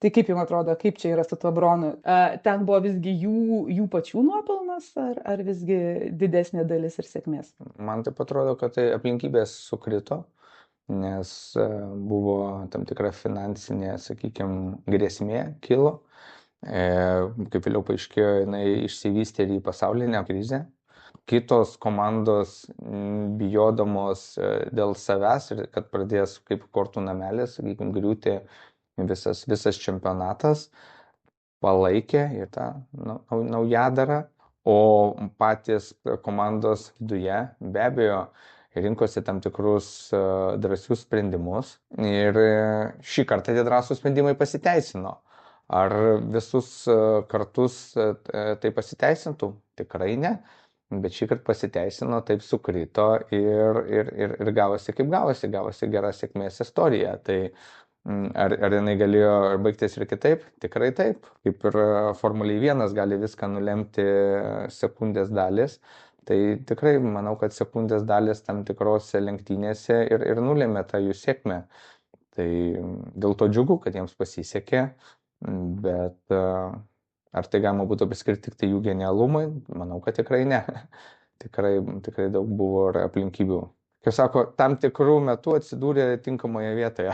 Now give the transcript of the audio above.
Tai kaip jums atrodo, kaip čia yra su tuo Bronu? Ten buvo visgi jų pačių nuopelnas, ar visgi didesnė dalis ir sėkmės? Man taip atrodo, kad tai aplinkybės sukrito, nes buvo tam tikra finansinė, sakykime, grėsmė kilo. Kaip vėliau paaiškėjo, jinai išsivystė ir į pasaulinę krizę. Kitos komandos bijodamos dėl savęs ir kad pradės kaip kortų namelis, sakykime, griūti visas čempionatas, palaikė ir tą naujadarą, o patys komandos viduje be abejo rinkosi tam tikrus drąsius sprendimus ir šį kartą tie drąsūs sprendimai pasiteisino. Ar visus kartus tai pasiteisintų? Tikrai ne. Bet šį kartą pasiteisino, taip sukrito ir gavosi kaip gavosi gera sėkmės istorija. Tai ar jinai galėjo baigtis ir kitaip? Tikrai taip. Kaip ir Formuliai 1 gali viską nulemti sekundės dalis. Tai tikrai manau, kad sekundės dalis tam tikrose lenktynėse ir nulėmė tą jų sėkmę. Tai dėl to džiugu, kad jiems pasisekė, bet ar tai galima būtų priskirti tik tai jų genialumui? Manau, kad tikrai ne. Tikrai daug buvo ir aplinkybių. Kaip sako, tam tikrų metų atsidūrė tinkamoje vietoje.